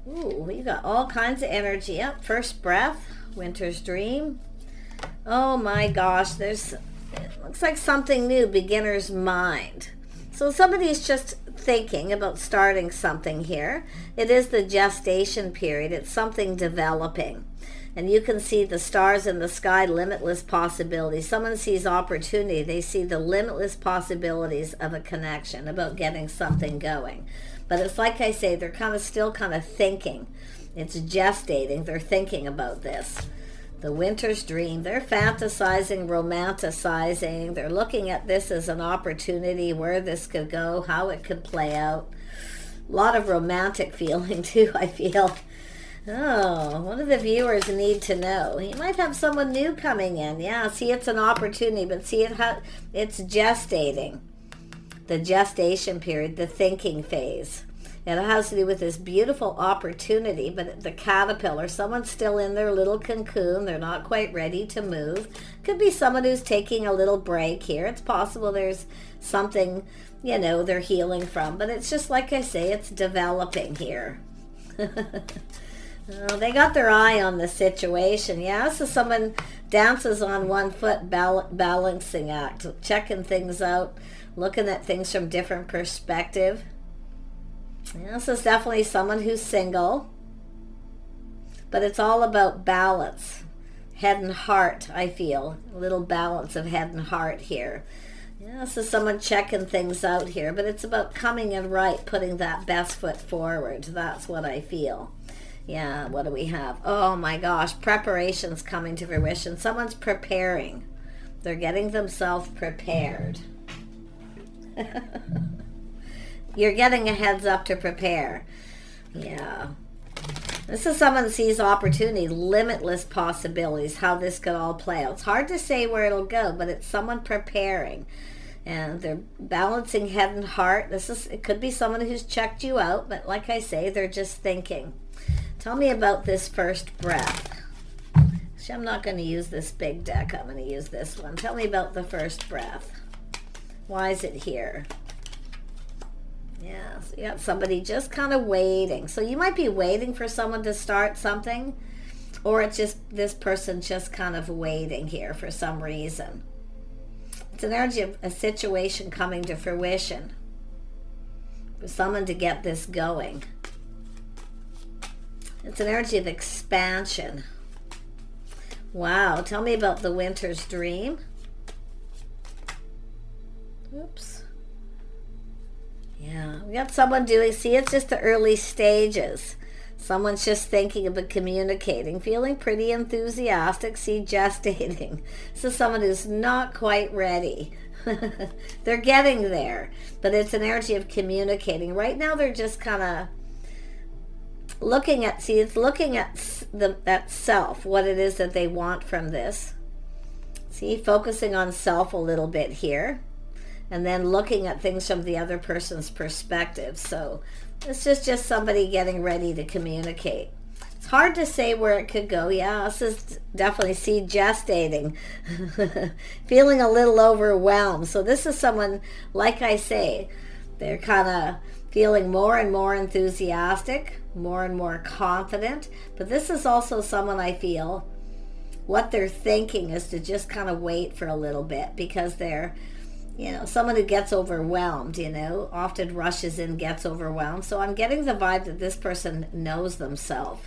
Ooh, you got all kinds of energy. Yep, first breath, winter's dream. Oh my gosh, it looks like something new, beginner's mind. So somebody's just thinking about starting something here. It is the gestation period. It's something developing. And you can see the stars in the sky, limitless possibilities. Someone sees opportunity. They see the limitless possibilities of a connection, about getting something going. But it's like I say, they're still thinking. It's gestating. They're thinking about this. The winter's dream. They're fantasizing, romanticizing. They're looking at this as an opportunity, where this could go, how it could play out. A lot of romantic feeling too, I feel. Oh, what do the viewers need to know? You might have someone new coming in. Yeah, see, it's an opportunity, but see, it's gestating. The gestation period, the thinking phase. It has to do with this beautiful opportunity, but the caterpillar, someone's still in their little cocoon. They're not quite ready to move. Could be someone who's taking a little break here. It's possible there's something, they're healing from. But it's just like I say, it's developing here. Oh, they got their eye on the situation. Yeah, so someone dances on one foot, balancing act, checking things out, looking at things from different perspective. Yeah, this is definitely someone who's single, but it's all about balance, head and heart. I feel a little balance of head and heart here. Yeah, this is someone checking things out here, but it's about coming in right, putting that best foot forward. That's what I feel. Yeah, what do we have? Oh my gosh, preparations coming to fruition. Someone's preparing. They're getting themselves prepared. You're getting a heads up to prepare. Yeah. This is someone that sees opportunity, limitless possibilities, how this could all play out. It's hard to say where it'll go, but it's someone preparing. And they're balancing head and heart. It could be someone who's checked you out, but like I say, they're just thinking. Tell me about this first breath. Actually, I'm not going to use this big deck. I'm going to use this one. Tell me about the first breath. Why is it here? Yeah, so you got somebody just kind of waiting. So you might be waiting for someone to start something, or it's just this person just kind of waiting here for some reason. It's an energy of a situation coming to fruition, for someone to get this going. It's an energy of expansion. Wow, tell me about the winter's dream. Oops. Yeah, we got someone see, it's just the early stages. Someone's just thinking about communicating, feeling pretty enthusiastic, see, gestating. This is someone who's not quite ready. They're getting there, but it's an energy of communicating. Right now they're just kind of looking at, it's looking at that self, what it is that they want from this. See, focusing on self a little bit here, and then looking at things from the other person's perspective. So this is just somebody getting ready to communicate. It's hard to say where it could go. Yeah, this is definitely gestating. Feeling a little overwhelmed. So this is someone, like I say, they're kind of feeling more and more enthusiastic, more and more confident. But this is also someone, I feel, what they're thinking is to just kind of wait for a little bit, because they're, someone who gets overwhelmed, often rushes in, gets overwhelmed. So I'm getting the vibe that this person knows themselves.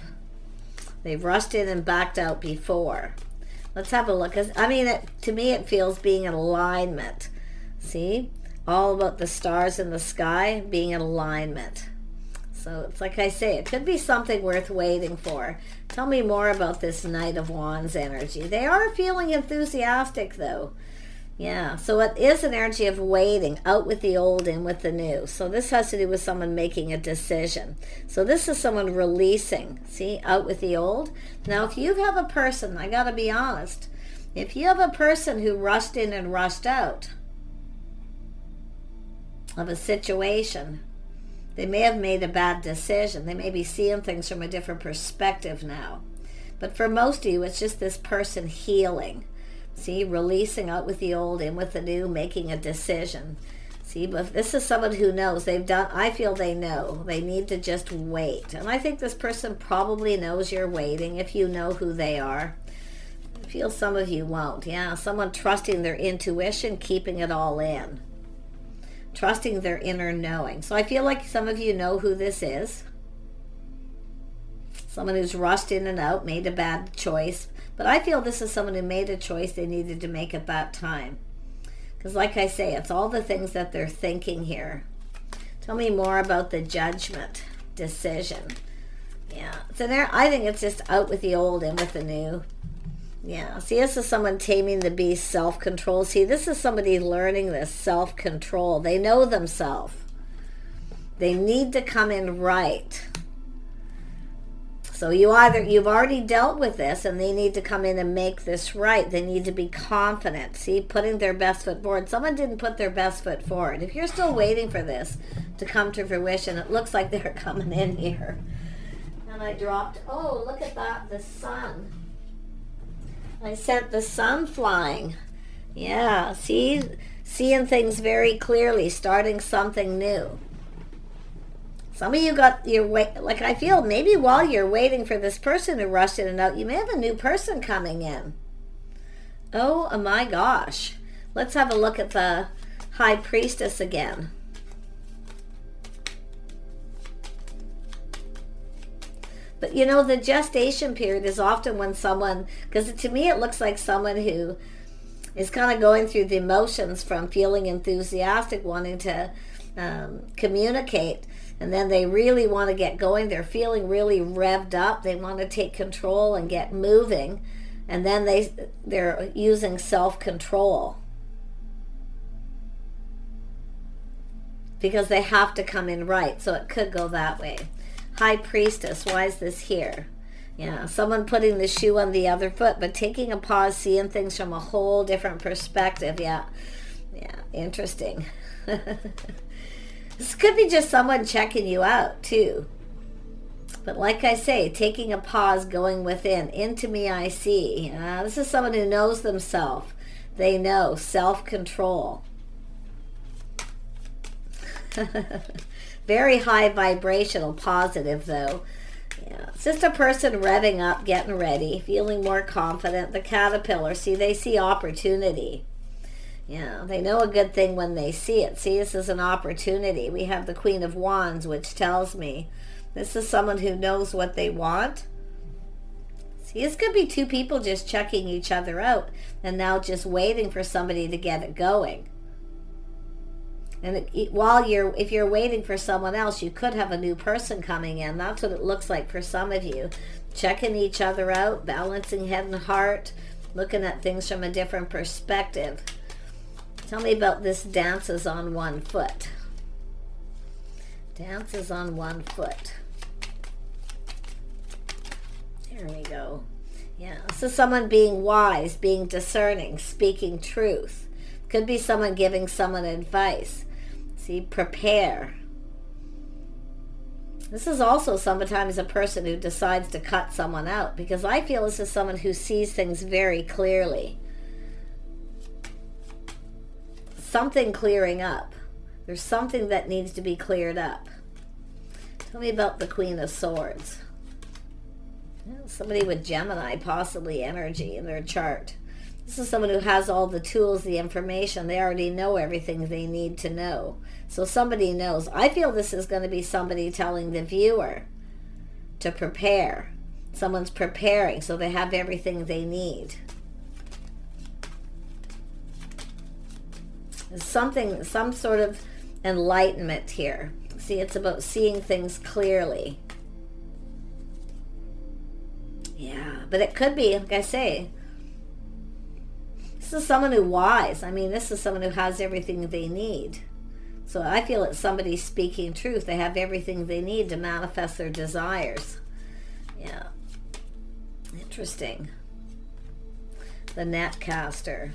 They've rushed in and backed out before. Let's have a look. To me, it feels being in alignment. See? All about the stars in the sky being in alignment. So it's like I say, it could be something worth waiting for. Tell me more about this Knight of Wands energy. They are feeling enthusiastic, though. Yeah, so it is an energy of waiting, out with the old, in with the new. So this has to do with someone making a decision. So this is someone releasing, see, out with the old. Now, if you have a person, I got to be honest, if you have a person who rushed in and rushed out of a situation, they may have made a bad decision. They may be seeing things from a different perspective now. But for most of you, it's just this person healing. See, releasing, out with the old, in with the new, making a decision. See, but this is someone who knows. I feel they know. They need to just wait. And I think this person probably knows you're waiting if you know who they are. I feel some of you won't. Yeah, someone trusting their intuition, keeping it all in. Trusting their inner knowing. So I feel like some of you know who this is. Someone who's rushed in and out, made a bad choice. But I feel this is someone who made a choice they needed to make at that time. Because like I say, it's all the things that they're thinking here. Tell me more about the judgment, decision. Yeah, I think it's just out with the old, in with the new. Yeah, see, this is someone taming the beast, self-control. See, this is somebody learning this, self-control. They know themselves. They need to come in right. So you've already dealt with this, and they need to come in and make this right. They need to be confident. See, putting their best foot forward. Someone didn't put their best foot forward. If you're still waiting for this to come to fruition, it looks like they're coming in here. And I dropped, oh, look at that, the sun. I sent the sun flying. Yeah, see, seeing things very clearly, starting something new. Some of you got your wait, like I feel maybe while you're waiting for this person to rush in and out, you may have a new person coming in. Oh my gosh. Let's have a look at the High Priestess again. But you know, the gestation period is often when someone, because to me it looks like someone who is kind of going through the emotions from feeling enthusiastic, wanting to communicate, and then they really want to get going. They're feeling really revved up. They want to take control and get moving, and then they're using self-control because they have to come in right. So it could go that way. High Priestess, why is this here? Yeah, someone putting the shoe on the other foot, but taking a pause, seeing things from a whole different perspective. Yeah, interesting. This could be just someone checking you out too. But like I say, taking a pause, going within. Into me I see. This is someone who knows themselves. They know self-control. Very high vibrational, positive though. Yeah, it's just a person revving up, getting ready, feeling more confident. The caterpillar, see, they see opportunity. Yeah, they know a good thing when they see it. See, this is an opportunity. We have the Queen of Wands, which tells me this is someone who knows what they want. See, this could be two people just checking each other out and now just waiting for somebody to get it going. And if you're waiting for someone else, you could have a new person coming in. That's what it looks like for some of you. Checking each other out, balancing head and heart, looking at things from a different perspective. Tell me about this dances on one foot. Dances on one foot. There we go. Yeah, this is someone being wise, being discerning, speaking truth. Could be someone giving someone advice. See, prepare. This is also sometimes a person who decides to cut someone out, because I feel this is someone who sees things very clearly. Something clearing up. There's something that needs to be cleared up. Tell me about the Queen of Swords. Somebody with Gemini, possibly energy in their chart. This is someone who has all the tools, the information. They already know everything they need to know. So somebody knows. I feel this is going to be somebody telling the viewer to prepare. Someone's preparing so they have everything they need. There's some sort of enlightenment here. See, it's about seeing things clearly. Yeah, but it could be, like I say, this is someone who's wise. I mean, this is someone who has everything they need. So I feel it's somebody speaking truth. They have everything they need to manifest their desires. Yeah. Interesting. The Netcaster.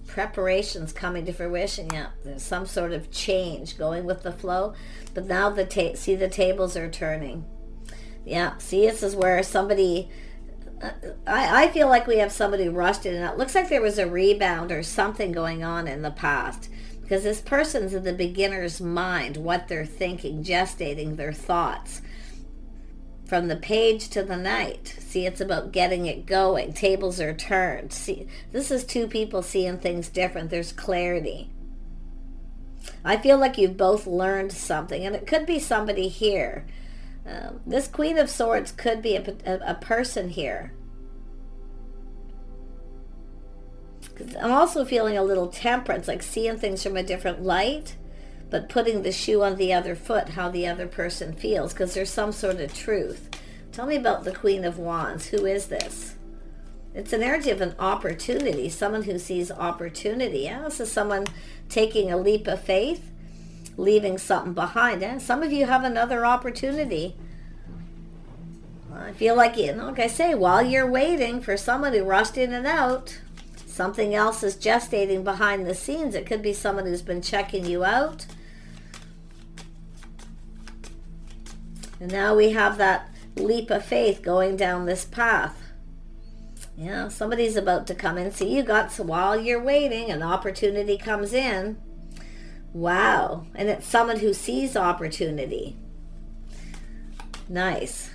Preparations coming to fruition. Yeah, there's some sort of change going with the flow. But now see, the tables are turning. Yeah, see, this is where somebody I feel like we have somebody rushed in, and it looks like there was a rebound or something going on in the past, because this person's in the beginner's mind, what they're thinking, gestating their thoughts. From the page to the night. See, it's about getting it going. Tables are turned. See, this is two people seeing things different. There's clarity. I feel like you've both learned something, and it could be somebody here. This Queen of Swords could be a person here. I'm also feeling a little temperance, like seeing things from a different light, but putting the shoe on the other foot, how the other person feels, because there's some sort of truth. Tell me about the Queen of Wands. Who is this? It's an energy of an opportunity, someone who sees opportunity. Yeah, this is someone taking a leap of faith, leaving something behind. Yeah, some of you have another opportunity. I feel like, like I say, while you're waiting for someone who rushed in and out, something else is gestating behind the scenes. It could be someone who's been checking you out. And now we have that leap of faith going down this path. Yeah, somebody's about to come in. See, so while you're waiting, an opportunity comes in. Wow. And it's someone who sees opportunity. Nice.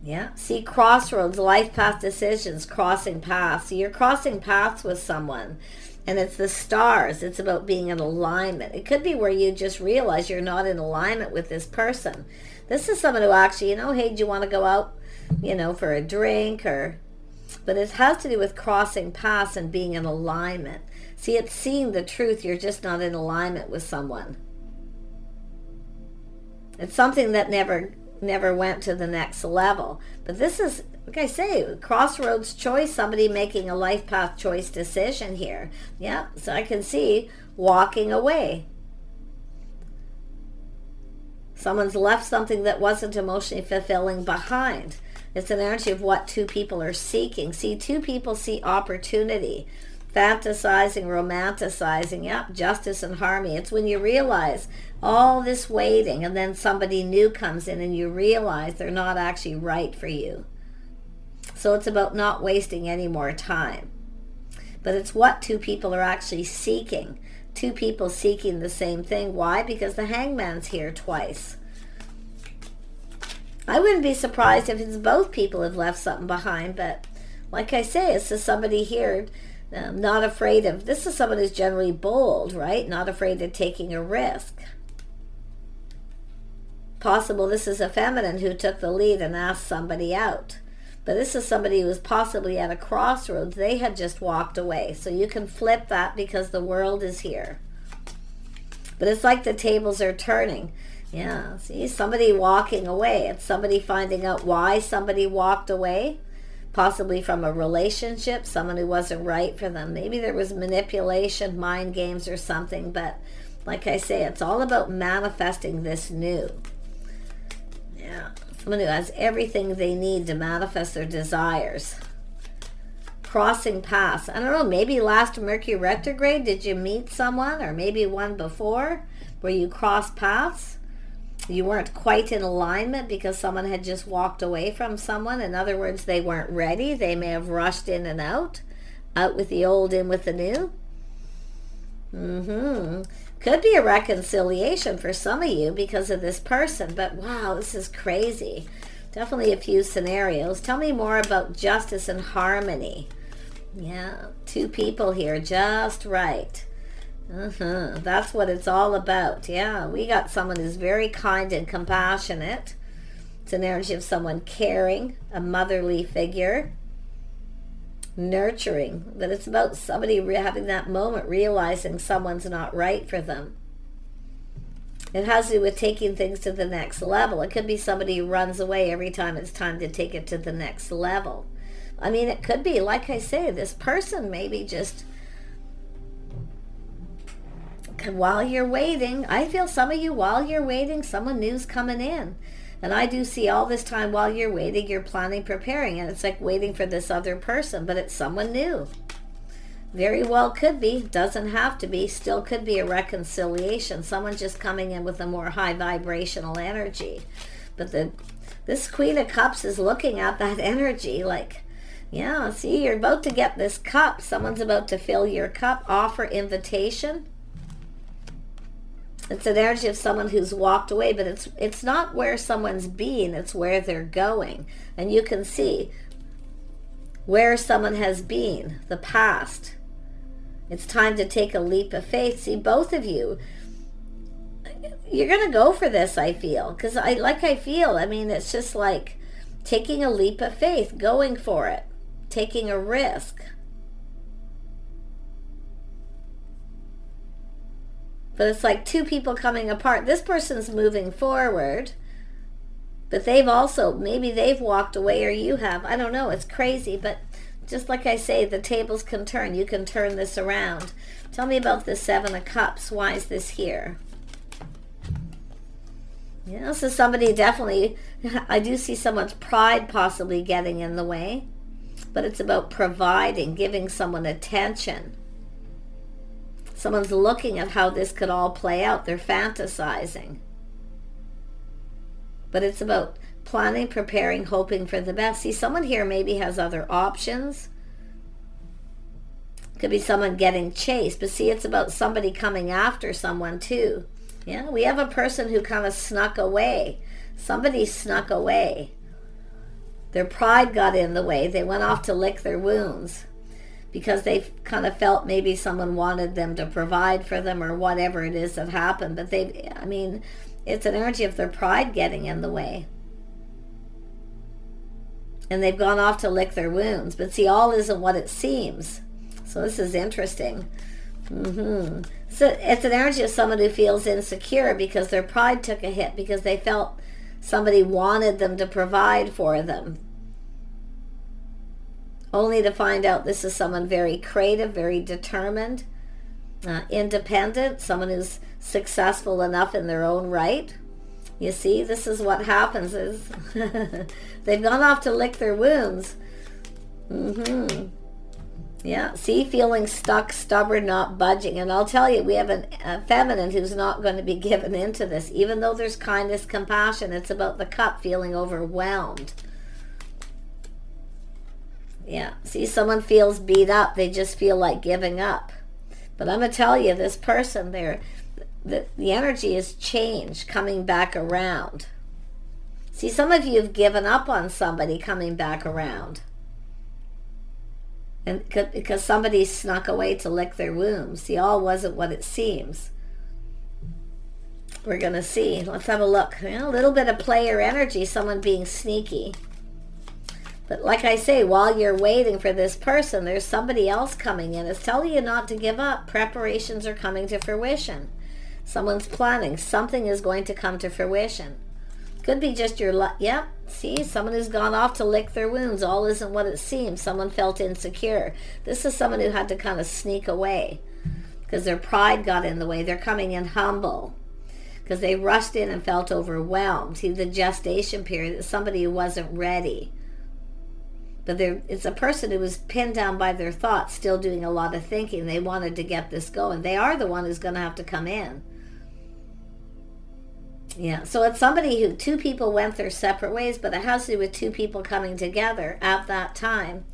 Yeah, see, crossroads, life path decisions, crossing paths. So you're crossing paths with someone, and it's the stars. It's about being in alignment. It could be where you just realize you're not in alignment with this person. This is someone who actually, hey, do you want to go out, for a drink, but it has to do with crossing paths and being in alignment. See, it's seeing the truth. You're just not in alignment with someone. It's something that never went to the next level. But this is, like I say, crossroads choice, somebody making a life path choice decision here. Yeah, so I can see walking away. Someone's left something that wasn't emotionally fulfilling behind. It's an energy of what two people are seeking. See, two people see opportunity. Fantasizing, romanticizing, yep, justice and harmony. It's when you realize all this waiting and then somebody new comes in and you realize they're not actually right for you. So it's about not wasting any more time. But it's what two people are actually seeking. Two people seeking the same thing. Why? Because the Hangman's here twice. I wouldn't be surprised if it's both people have left something behind, but like I say, it's just somebody here not afraid of, this is someone who's generally bold, right? Not afraid of taking a risk. Possible this is a feminine who took the lead and asked somebody out. But this is somebody who was possibly at a crossroads. They had just walked away. So you can flip that because the world is here. But it's like the tables are turning. Yeah, see, somebody walking away. It's somebody finding out why somebody walked away. Possibly from a relationship, someone who wasn't right for them. Maybe there was manipulation, mind games or something. But like I say, it's all about manifesting this new. Yeah, someone who has everything they need to manifest their desires. Crossing paths. I don't know, maybe last Mercury retrograde, did you meet someone? Or maybe one before where you crossed paths? You weren't quite in alignment because someone had just walked away from someone. In other words, they weren't ready. They may have rushed in and out with the old, in with the new. Could be a reconciliation for some of you because of this person. But wow, this is crazy. Definitely a few scenarios. Tell me more about justice and harmony. Yeah, two people here, just right. That's what it's all about. Yeah, we got someone who's very kind and compassionate. It's an energy of someone caring, a motherly figure, nurturing. But it's about somebody having that moment, realizing someone's not right for them. It has to do with taking things to the next level. It could be somebody who runs away every time it's time to take it to the next level. I mean, it could be, like I say, this person maybe just... While you're waiting, I feel some of you, while you're waiting, someone new's coming in. And I do see all this time while you're waiting, you're planning, preparing. And it's like waiting for this other person, but it's someone new. Very well could be, doesn't have to be, still could be a reconciliation. Someone just coming in with a more high vibrational energy. But this Queen of Cups is looking at that energy like, yeah, see, you're about to get this cup. Someone's about to fill your cup, offer invitation. It's an energy of someone who's walked away, but it's not where someone's been, it's where they're going. And you can see where someone has been, the past. It's time to take a leap of faith. See, both of you, you're going to go for this, I feel. Because I mean, it's just like taking a leap of faith, going for it, taking a risk. But it's like two people coming apart. This person's moving forward, but they've also, maybe they've walked away or you have. I don't know. It's crazy. But just like I say, the tables can turn. You can turn this around. Tell me about the Seven of Cups. Why is this here? Yeah, so somebody definitely, I do see someone's pride possibly getting in the way. But it's about providing, giving someone attention. Someone's looking at how this could all play out. They're fantasizing. But it's about planning, preparing, hoping for the best. See, someone here maybe has other options. Could be someone getting chased. But see, it's about somebody coming after someone too. Yeah, we have a person who kind of snuck away. Somebody snuck away. Their pride got in the way. They went off to lick their wounds because they kind of felt maybe someone wanted them to provide for them or whatever it is that happened. But it's an energy of their pride getting in the way. And they've gone off to lick their wounds. But see, all isn't what it seems. So this is interesting. So it's an energy of someone who feels insecure because their pride took a hit because they felt somebody wanted them to provide for them. Only to find out this is someone very creative, very determined, independent, someone who's successful enough in their own right. You see, this is what happens is they've gone off to lick their wounds. Yeah, see, feeling stuck, stubborn, not budging. And I'll tell you, we have a feminine who's not going to be given into this. Even though there's kindness, compassion, it's about the cup feeling overwhelmed. Yeah, see, someone feels beat up. They just feel like giving up. But I'm going to tell you, this person there, the energy is changed, coming back around. See, some of you have given up on somebody coming back around. And because somebody snuck away to lick their wounds. See, all wasn't what it seems. We're going to see. Let's have a look. A little bit of player energy, someone being sneaky. But like I say, while you're waiting for this person, there's somebody else coming in. It's telling you not to give up. Preparations are coming to fruition. Someone's planning. Something is going to come to fruition. Could be just your luck. Yep. See, someone who's gone off to lick their wounds. All isn't what it seems. Someone felt insecure. This is someone who had to kind of sneak away because their pride got in the way. They're coming in humble because they rushed in and felt overwhelmed. See, the gestation period is somebody who wasn't ready. But it's a person who was pinned down by their thoughts, still doing a lot of thinking. They wanted to get this going. They are the one who's going to have to come in. Yeah, so it's somebody who, two people went their separate ways, but it has to do with two people coming together at that time.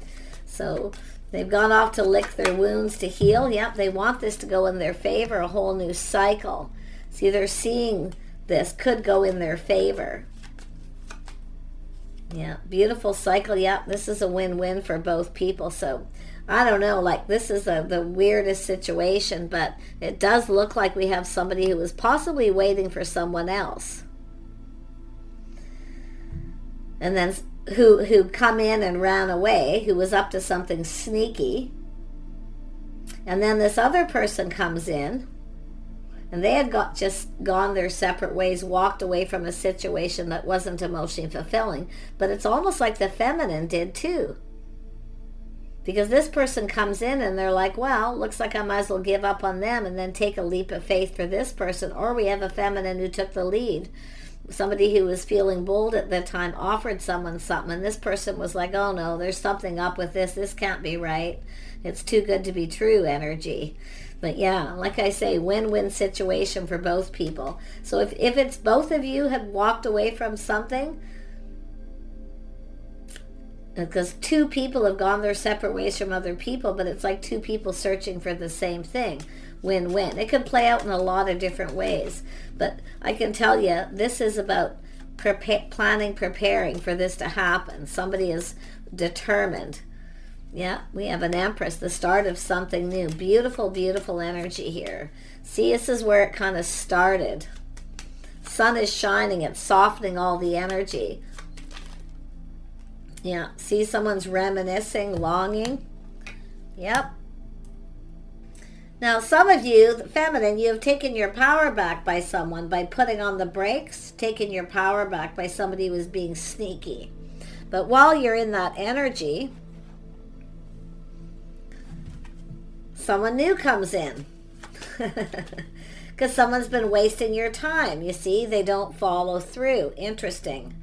So they've gone off to lick their wounds to heal. Yep, they want this to go in their favor, a whole new cycle. See, they're seeing this could go in their favor. Yeah, beautiful cycle. Yeah, this is a win-win for both people. So I don't know, like this is the weirdest situation, but it does look like we have somebody who is possibly waiting for someone else. And then who come in and ran away, who was up to something sneaky. And then this other person comes in, and they had gone their separate ways, walked away from a situation that wasn't emotionally fulfilling. But it's almost like the feminine did too. Because this person comes in and they're like, well, looks like I might as well give up on them and then take a leap of faith for this person. Or we have a feminine who took the lead. Somebody who was feeling bold at the time offered someone something, and this person was like, oh no, there's something up with this. This can't be right. It's too good to be true energy. But yeah, like I say, win-win situation for both people. So if it's both of you have walked away from something, because two people have gone their separate ways from other people, but it's like two people searching for the same thing. Win-win. It can play out in a lot of different ways. But I can tell you, this is about preparing for this to happen. Somebody is determined. Yeah, we have an Empress, the start of something new. Beautiful, beautiful energy here. See, this is where it kind of started. Sun is shining, it's softening all the energy. Yeah, see, someone's reminiscing, longing. Yep. Now, some of you, the feminine, you have taken your power back by someone by putting on the brakes, taking your power back by somebody who was being sneaky. But while you're in that energy, someone new comes in. Because someone's been wasting your time. You see, they don't follow through. Interesting.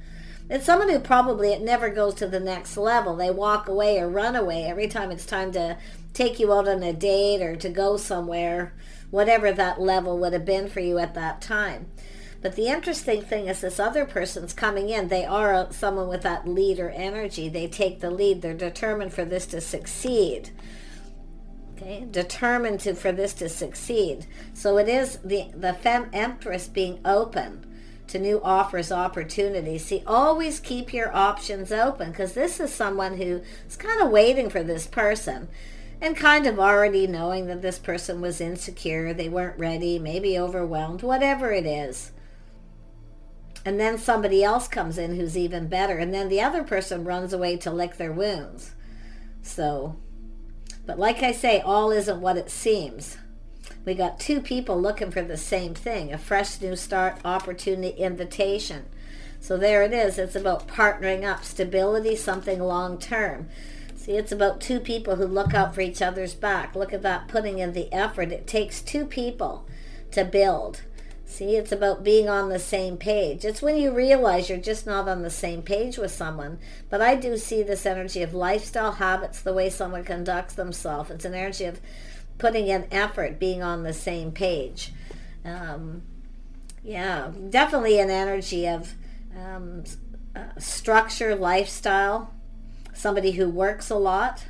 It's someone who probably, it never goes to the next level. They walk away or run away every time it's time to take you out on a date or to go somewhere, whatever that level would have been for you at that time. But the interesting thing is this other person's coming in. They are someone with that leader energy. They take the lead. They're determined for this to succeed. Okay, determined for this to succeed. So it is the Femme Empress being open to new offers, opportunities. See, always keep your options open, because this is someone who is kind of waiting for this person and kind of already knowing that this person was insecure, they weren't ready, maybe overwhelmed, whatever it is. And then somebody else comes in who's even better, and then the other person runs away to lick their wounds. So, but like I say, all isn't what it seems. We got two people looking for the same thing, a fresh new start, opportunity, invitation. So there it is. It's about partnering up, stability, something long term. See, it's about two people who look out for each other's back. Look at that, putting in the effort. It takes two people to build. See, it's about being on the same page. It's when you realize you're just not on the same page with someone. But I do see this energy of lifestyle habits, the way someone conducts themselves. It's an energy of putting in effort, being on the same page. Yeah, definitely an energy of structure, lifestyle, somebody who works a lot.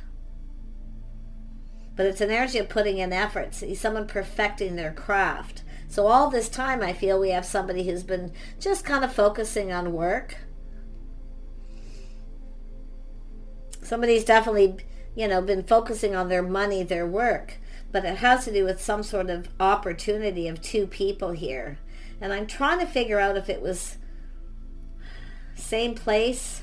But it's an energy of putting in effort, see, someone perfecting their craft. So all this time I feel we have somebody who's been just kind of focusing on work. Somebody's definitely, been focusing on their money, their work. But it has to do with some sort of opportunity of two people here. And I'm trying to figure out if it was same place.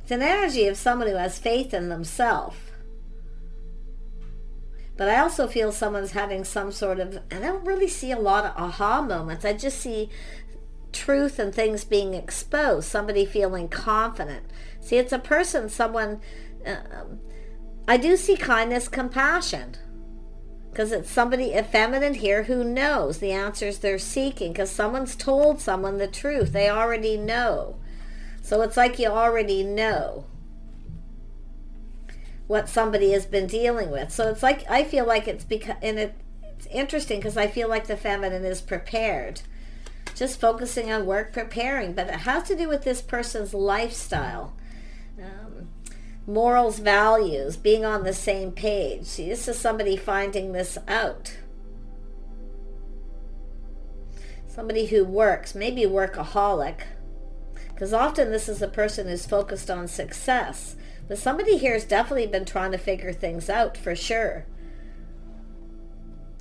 It's an energy of someone who has faith in themselves. But I also feel someone's having some sort of, I don't really see a lot of aha moments. I just see truth and things being exposed. Somebody feeling confident. See, it's a person, someone... I do see kindness, compassion, because it's somebody effeminate here who knows the answers they're seeking, because someone's told someone the truth. They already know. So it's like you already know what somebody has been dealing with. So it's like, I feel like it's interesting because I feel like the feminine is prepared, just focusing on work, preparing, but it has to do with this person's lifestyle. Morals, values, being on the same page. See, this is somebody finding this out. Somebody who works, maybe workaholic, because often this is a person who's focused on success. But somebody here has definitely been trying to figure things out for sure.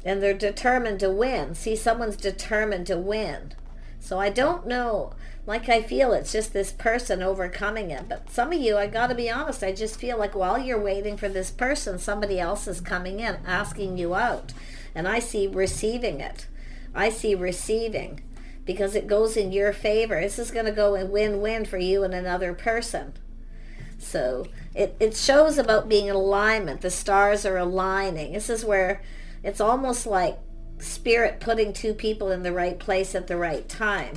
And they're determined to win. See, someone's determined to win. So I don't know, like I feel it's just this person overcoming it. But some of you, I got to be honest, I just feel like while you're waiting for this person, somebody else is coming in, asking you out. And I see receiving it. I see receiving because it goes in your favor. This is going to go in win-win for you and another person. So it shows about being in alignment. The stars are aligning. This is where it's almost like spirit putting two people in the right place at the right time.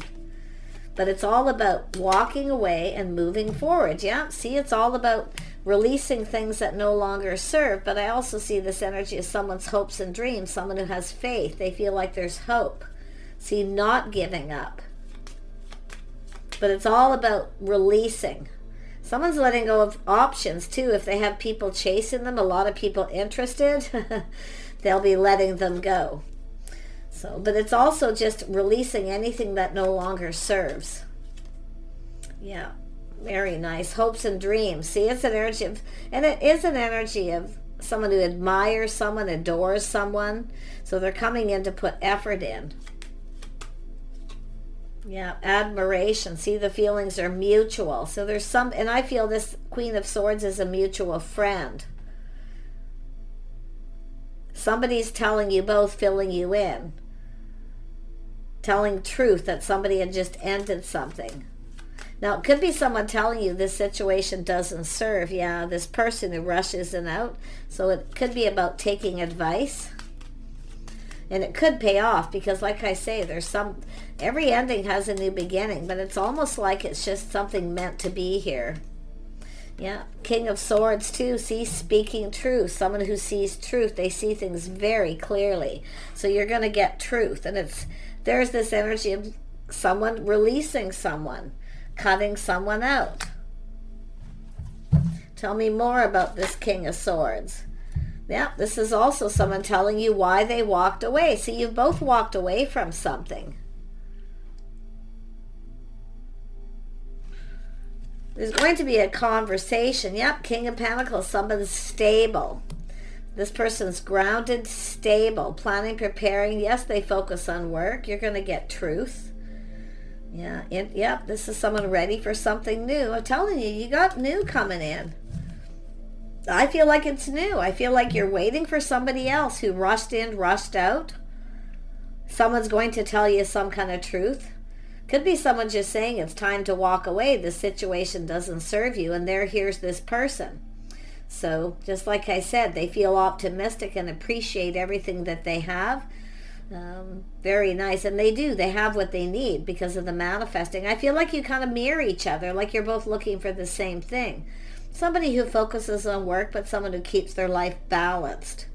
But it's all about walking away and moving forward. Yeah, see, it's all about releasing things that no longer serve. But I also see this energy as someone's hopes and dreams, someone who has faith. They feel like there's hope. See, not giving up. But it's all about releasing. Someone's letting go of options too. If they have people chasing them, a lot of people interested, they'll be letting them go. So, but it's also just releasing anything that no longer serves. Yeah, very nice. Hopes and dreams. See, it's an energy of, and it is an energy of someone who admires someone, adores someone. So they're coming in to put effort in. Yeah, admiration. See, the feelings are mutual. So there's some, and I feel this Queen of Swords is a mutual friend. Somebody's telling you both, filling you in. Telling truth that somebody had just ended something. Now, it could be someone telling you this situation doesn't serve. Yeah, this person who rushes in and out. So it could be about taking advice. And it could pay off because, like I say, there's some, every ending has a new beginning, but it's almost like it's just something meant to be here. Yeah, King of Swords too. See, speaking truth. Someone who sees truth, they see things very clearly. So you're going to get truth. And there's this energy of someone releasing someone, cutting someone out. Tell me more about this King of Swords. Yeah, this is also someone telling you why they walked away. See, you've both walked away from something. There's going to be a conversation. Yep, King of Pentacles, someone's stable. This person's grounded, stable, planning, preparing. Yes, they focus on work. You're going to get truth. Yeah, yep, this is someone ready for something new. I'm telling you, you got new coming in. I feel like it's new. I feel like you're waiting for somebody else who rushed in, rushed out. Someone's going to tell you some kind of truth. Could be someone just saying it's time to walk away. This situation doesn't serve you, and here's this person. So, just like I said, they feel optimistic and appreciate everything that they have. Very nice. And they do. They have what they need because of the manifesting. I feel like you kind of mirror each other, like you're both looking for the same thing. Somebody who focuses on work, but someone who keeps their life balanced.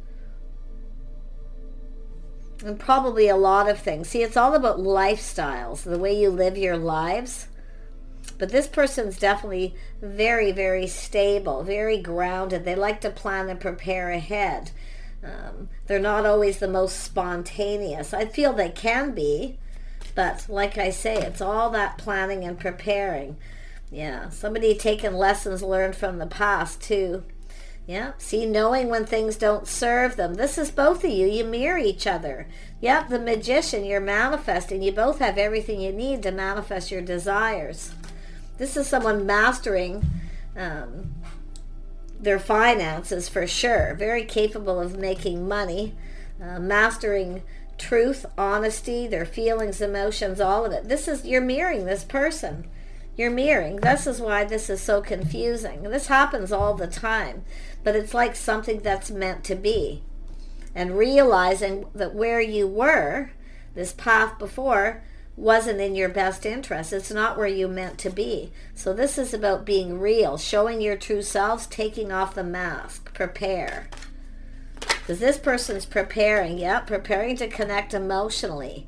And probably a lot of things. See, it's all about lifestyles, the way you live your lives. But this person's definitely very, very stable, very grounded. They like to plan and prepare ahead. They're not always the most spontaneous. I feel they can be, but like I say, it's all that planning and preparing. Yeah, somebody taking lessons learned from the past too. Yeah, see, knowing when things don't serve them. This is both of you. You mirror each other. Yep, the Magician, you're manifesting. You both have everything you need to manifest your desires. This is someone mastering their finances for sure. Very capable of making money. Mastering truth, honesty, their feelings, emotions, all of it. You're mirroring this person. You're mirroring. This is why this is so confusing. This happens all the time, but it's like something that's meant to be. And realizing that where you were, this path before, wasn't in your best interest. It's not where you meant to be. So this is about being real, showing your true selves, taking off the mask. Prepare. Because this person's preparing, preparing to connect emotionally.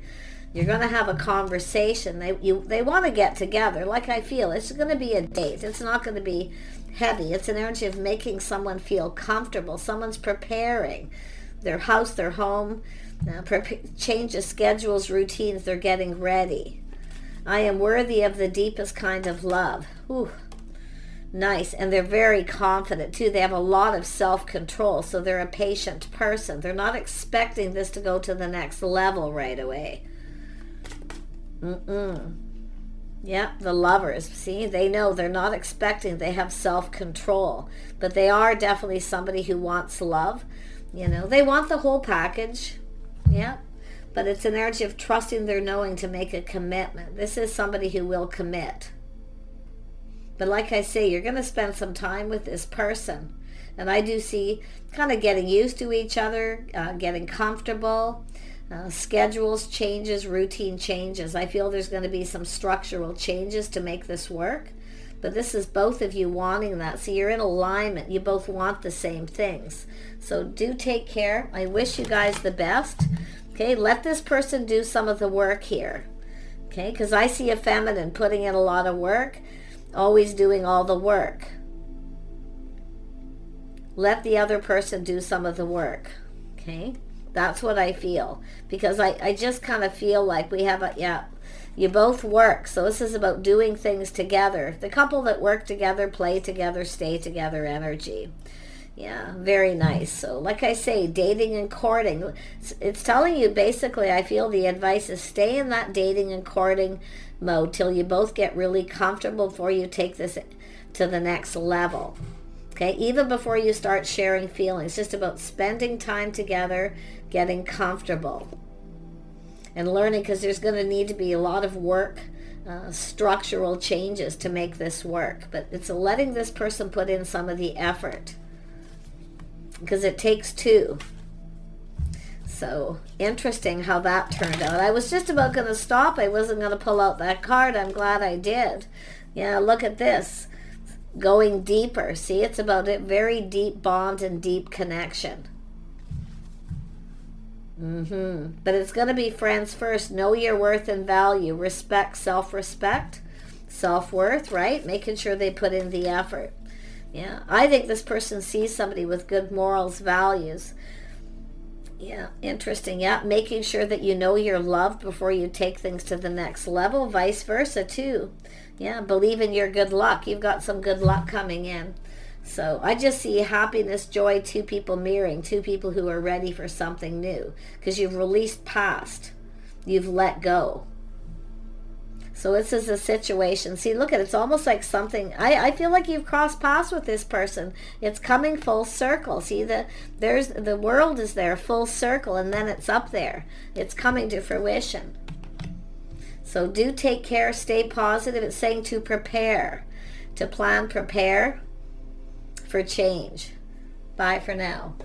You're going to have a conversation. They want to get together. Like I feel, it's going to be a date. It's not going to be heavy. It's an energy of making someone feel comfortable. Someone's preparing their house, their home, change of schedules, routines. They're getting ready. I am worthy of the deepest kind of love. Ooh, nice. And they're very confident too. They have a lot of self-control. So they're a patient person. They're not expecting this to go to the next level right away. Yeah, the Lovers. See, they know they're not expecting. They have self-control. But they are definitely somebody who wants love. You know, they want the whole package. Yeah. But it's an energy of trusting their knowing to make a commitment. This is somebody who will commit. But like I say, you're going to spend some time with this person. And I do see kind of getting used to each other, getting comfortable. Schedules changes, routine changes. I feel there's going to be some structural changes to make this work. But this is both of you wanting that. So you're in alignment. You both want the same things. So do take care. I wish you guys the best. Okay, let this person do some of the work here. Okay, because I see a feminine putting in a lot of work, always doing all the work. Let the other person do some of the work. Okay, that's what I feel. Because I just kind of feel like we have a, yeah, you both work. So this is about doing things together. The couple that work together, play together, stay together energy. Yeah, very nice. So like I say, dating and courting. It's telling you basically, I feel the advice is stay in that dating and courting mode till you both get really comfortable before you take this to the next level. Okay, even before you start sharing feelings, just about spending time together, getting comfortable and learning, because there's going to need to be a lot of work, structural changes to make this work. But it's letting this person put in some of the effort, because it takes two. So interesting how that turned out. I was just about going to stop. I wasn't going to pull out that card. I'm glad I did. Yeah, look at this. Going deeper. See, it's about a very deep bond and deep connection. But it's going to be friends first. Know your worth and value. Respect, self-respect, self-worth, right? Making sure they put in the effort. Yeah, I think this person sees somebody with good morals, values. Yeah, interesting. Yeah, making sure that you know you're loved before you take things to the next level. Vice versa, too. Yeah, believe in your good luck. You've got some good luck coming in. So I just see happiness, joy, two people mirroring, two people who are ready for something new. Because you've released past. You've let go. So this is a situation. See, look at it. It's almost like something. I feel like you've crossed paths with this person. It's coming full circle. See, the world is there, full circle, and then it's up there. It's coming to fruition. So do take care. Stay positive. It's saying to prepare, to plan, prepare for change. Bye for now.